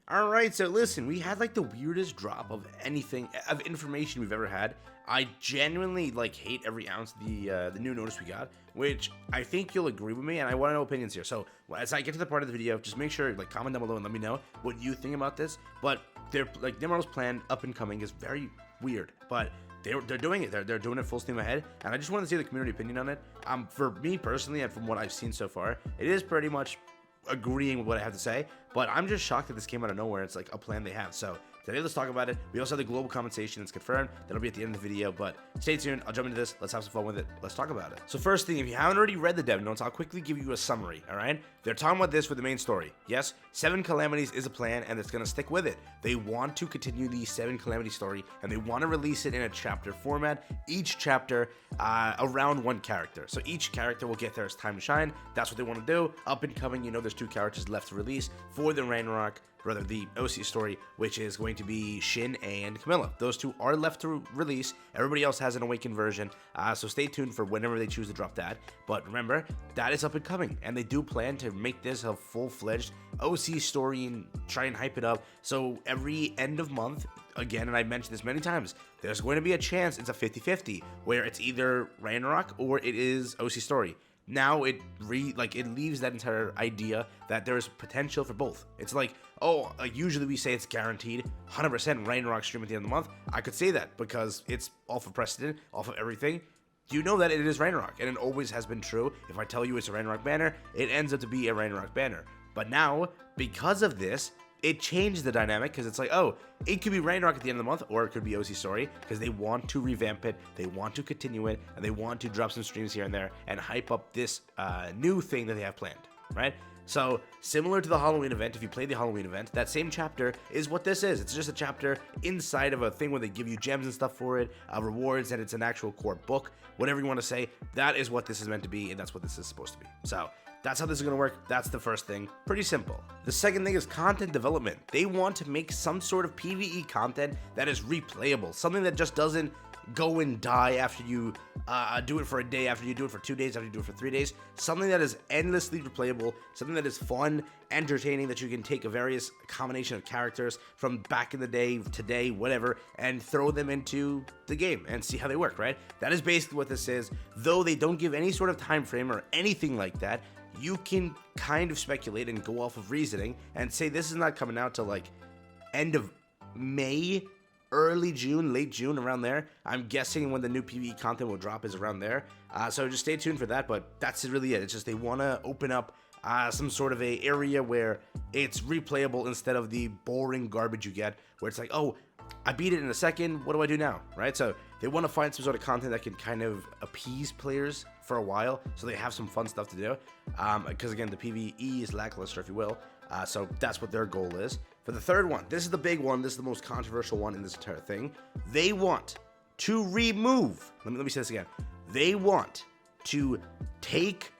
Alright, so listen, we had like the weirdest drop of anything, of information we've ever had. I genuinely like hate every ounce of the new notice we got, which I think you'll agree with me, and I want to know opinions here. So as I get to the part of the video, just make sure like comment down below and let me know what you think about this. But they're like Nimrod's plan up and coming is very weird, but they're doing it. They're doing it full steam ahead, and I just want to see the community opinion on it. For me personally, and from what I've seen so far, it is pretty much agreeing with what I have to say, but I'm just shocked that this came out of nowhere. It's like a plan they have. So today, let's talk about it. We also have the global compensation that's confirmed. That'll be at the end of the video, but stay tuned. I'll jump into this. Let's have some fun with it. Let's talk about it. So first thing, if you haven't already read the dev notes, I'll quickly give you a summary, all right? They're talking about this for the main story. Yes, 7 Calamities is a plan, and it's going to stick with it. They want to continue the 7 Calamity story, and they want to release it in a chapter format, each chapter around one character. So each character will get their time to shine. That's what they want to do. Up and coming, you know, there's 2 characters left to release for the Ragnarok, rather the OC story, which is going to be Shin and Camilla. Those 2 are left to release. Everybody else has an awakened version, so stay tuned for whenever they choose to drop that. But remember, that is up and coming, and they do plan to make this a full-fledged OC story and try and hype it up. So every end of month, again, and I mentioned this many times, there's going to be a chance it's a 50-50, where it's either Ragnarok or it is OC story. Now it leaves that entire idea that there's potential for both. It's like, oh, usually we say it's guaranteed 100% Ragnarok stream at the end of the month. I could say that because it's off of precedent, off of everything. You know that it is Ragnarok, and it always has been true. If I tell you it's a Ragnarok banner, it ends up to be a Ragnarok banner. But now, because of this, it changed the dynamic, because it's like, oh, it could be Ragnarok at the end of the month, or it could be OC story, because they want to revamp it, they want to continue it, and they want to drop some streams here and there and hype up this new thing that they have planned, right? So, similar to the Halloween event, if you play the Halloween event, that same chapter is what this is. It's just a chapter inside of a thing where they give you gems and stuff for it, rewards, and it's an actual core book, whatever you want to say. That is what this is meant to be, and that's what this is supposed to be. So, that's how this is going to work. That's the first thing. Pretty simple. The second thing is content development. They want to make some sort of PvE content that is replayable. Something that just doesn't go and die after you do it for a day, after you do it for 2 days, after you do it for 3 days. Something that is endlessly replayable. Something that is fun, entertaining, that you can take a various combination of characters from back in the day, today, whatever, and throw them into the game and see how they work, right? That is basically what this is. Though they don't give any sort of time frame or anything like that, you can kind of speculate and go off of reasoning and say this is not coming out till like end of May, early June, late June, around there. I'm guessing when the new PvE content will drop is around there. So just stay tuned for that, but that's really it. It's just they want to open up some sort of a area where it's replayable instead of the boring garbage you get, where it's like, oh, I beat it in a second, what do I do now, right? So they want to find some sort of content that can kind of appease players for a while, so they have some fun stuff to do, because again, the PvE is lackluster, if you will, so that's what their goal is. For the third one, this is the big one, this is the most controversial one in this entire thing. They want to remove, let me say this again, they want to take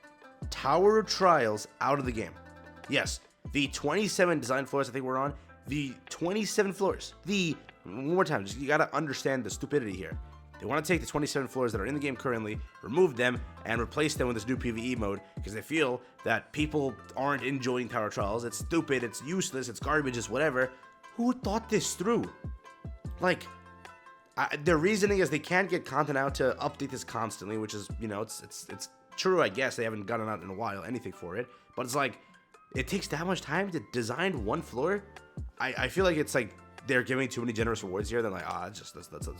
Tower of Trials out of the game. Yes, the 27 design floors I think we're on, the 27 floors, one more time, just, you gotta understand the stupidity here. They want to take the 27 floors that are in the game currently, remove them, and replace them with this new PvE mode, because they feel that people aren't enjoying Tower Trials. It's stupid, it's useless, it's garbage, it's whatever. Who thought this through? Like, their reasoning is they can't get content out to update this constantly, which is, you know, it's true, I guess. They haven't gotten out in a while, anything for it. But it's like, it takes that much time to design one floor? I feel like it's like they're giving too many generous rewards here. They're like, let's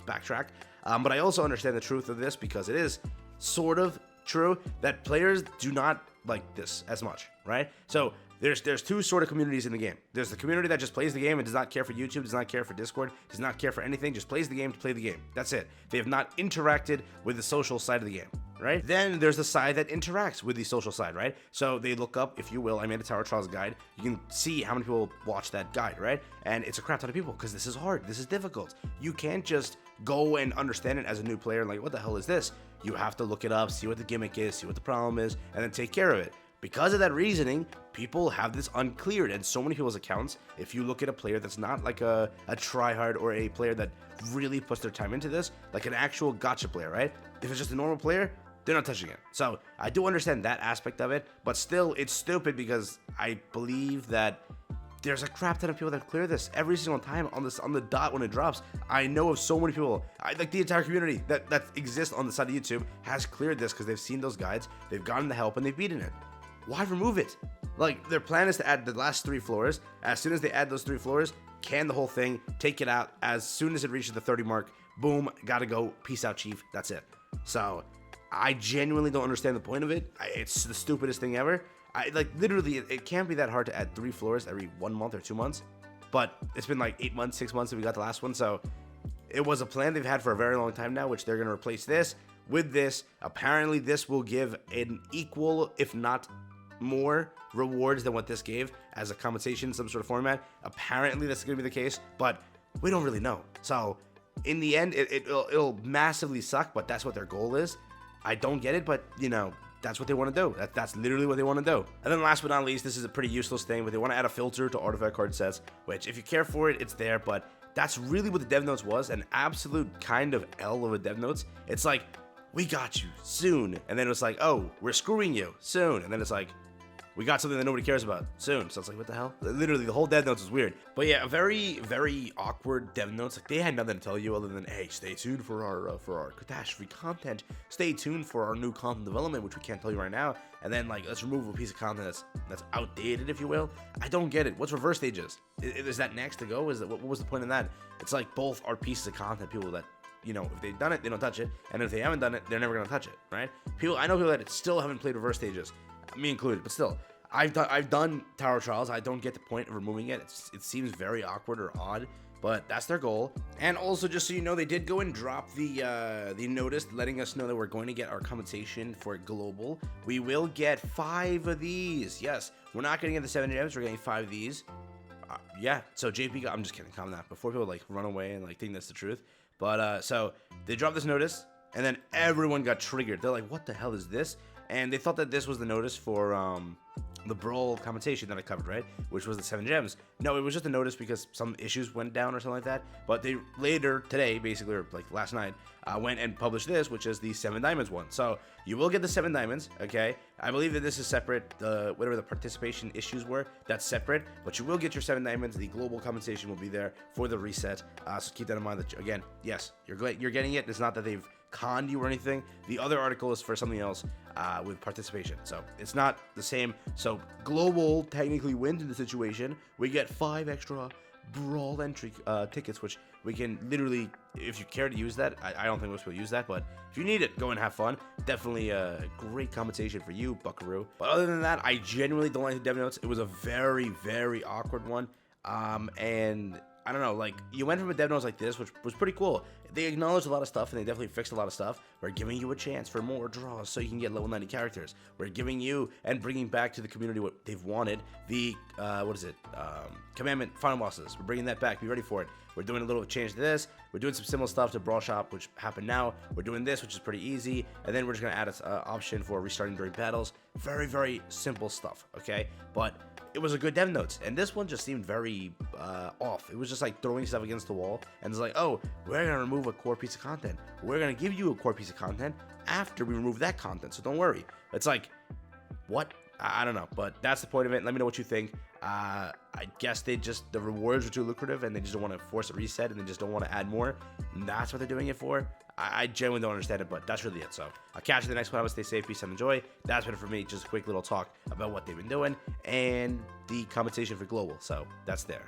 backtrack. But I also understand the truth of this, because it is sort of true that players do not like this as much, right? So there's 2 sort of communities in the game. There's the community that just plays the game and does not care for YouTube, does not care for Discord, does not care for anything, just plays the game to play the game. That's it. They have not interacted with the social side of the game, right? Then there's the side that interacts with the social side, right? So they look up, if you will, I made a Tower Trials guide. You can see how many people watch that guide, right? And it's a crap ton of people, because this is hard, this is difficult. You can't just go and understand it as a new player, like, what the hell is this? You have to look it up, see what the gimmick is, see what the problem is, and then take care of it. Because of that reasoning, people have this uncleared, and so many people's accounts, if you look at a player that's not like a tryhard or a player that really puts their time into this, like an actual gacha player, right? If it's just a normal player, they're not touching it. So I do understand that aspect of it, but still, it's stupid, because I believe that there's a crap ton of people that clear this every single time on the dot when it drops. I know of so many people, like the entire community that exists on the side of YouTube has cleared this because they've seen those guides, they've gotten the help, and they've beaten it. Why remove it? Like, their plan is to add the last 3 floors. As soon as they add those 3 floors, can the whole thing, take it out. As soon as it reaches the 30 mark, boom, gotta go, peace out, chief, that's it. So, I genuinely don't understand the point of it. It's the stupidest thing ever. Like, literally, it can't be that hard to add 3 floors every 1 month or 2 months. But it's been like 8 months, 6 months since we got the last one. So, it was a plan they've had for a very long time now, which they're going to replace this with this. Apparently, this will give an equal, if not more, rewards than what this gave as a compensation in some sort of format. Apparently, that's going to be the case, but we don't really know. So, in the end, it'll massively suck, but that's what their goal is. I don't get it, but, you know, that's what they want to do. That's literally what they want to do. And then last but not least, this is a pretty useless thing, but they want to add a filter to artifact card sets, which if you care for it, it's there, but that's really what the dev notes was, an absolute kind of L of a dev notes. It's like, we got you soon. And then it's like, oh, we're screwing you soon. And then it's like, we got something that nobody cares about soon. So it's like, what the hell? Literally, the whole dev notes was weird. But yeah, very, very awkward dev notes. Like, they had nothing to tell you other than, hey, stay tuned for our catastrophe content. Stay tuned for our new content development, which we can't tell you right now. And then, like, let's remove a piece of content that's outdated, if you will. I don't get it. What's reverse stages? Is that next to go? What was the point in that? It's like both are pieces of content. People that, you know, if they've done it, they don't touch it. And if they haven't done it, they're never gonna touch it, right? I know people that still haven't played reverse stages, me included, but still. I've done Tower Trials. I don't get the point of removing it. It seems very awkward or odd, but that's their goal. And also, just so you know, they did go and drop the notice letting us know that we're going to get our compensation for global. We will get 5 of these. Yes, we're not going to get the 7 gems. We're getting 5 of these. Yeah. So JP, I'm just kidding. Calm down. Before people like run away and like think that's the truth. But so they dropped this notice, and then everyone got triggered. They're like, "What the hell is this?" And they thought that this was the notice for the Brawl compensation that I covered, right? Which was the 7 gems. No, it was just a notice because some issues went down or something like that. But they later today, basically, or like last night, went and published this, which is the 7 diamonds one. So you will get the 7 diamonds, okay? I believe that this is separate. Whatever the participation issues were, that's separate. But you will get your 7 diamonds. The global compensation will be there for the reset. So keep that in mind. That again, yes, you're getting it. It's not that they've conned you or anything. The other article is for something else with participation, so it's not the same. So global technically wins in the situation. We get 5 extra Brawl entry tickets, which we can literally, if you care to use that, I don't think most people use that, but if you need it, go and have fun. Definitely a great compensation for you, buckaroo. But other than that, I genuinely don't like the dev notes. It was a very, very awkward one, and I don't know, like, you went from a dev notes like this, which was pretty cool. They acknowledged a lot of stuff, and they definitely fixed a lot of stuff. We're giving you a chance for more draws so you can get level 90 characters. We're giving you and bringing back to the community what they've wanted. The, Commandment Final Bosses. We're bringing that back. Be ready for it. We're doing a little change to this. We're doing some similar stuff to Brawl Shop, which happened now. We're doing this, which is pretty easy. And then we're just going to add an option for restarting during battles. Very, very simple stuff, okay? But it was a good dev notes, and this one just seemed very off. It was just like throwing stuff against the wall, and it's like, oh, we're gonna remove a core piece of content. We're gonna give you a core piece of content after we remove that content, so don't worry. It's like, what? I don't know, but that's the point of it. Let me know what you think. I guess the rewards are too lucrative, and they just don't want to force a reset, and they just don't want to add more. And that's what they're doing it for. I genuinely don't understand it, but that's really it. So I'll catch you in the next one. Stay safe, peace, and enjoy. That's been it for me. Just a quick little talk about what they've been doing and the compensation for global. So that's there.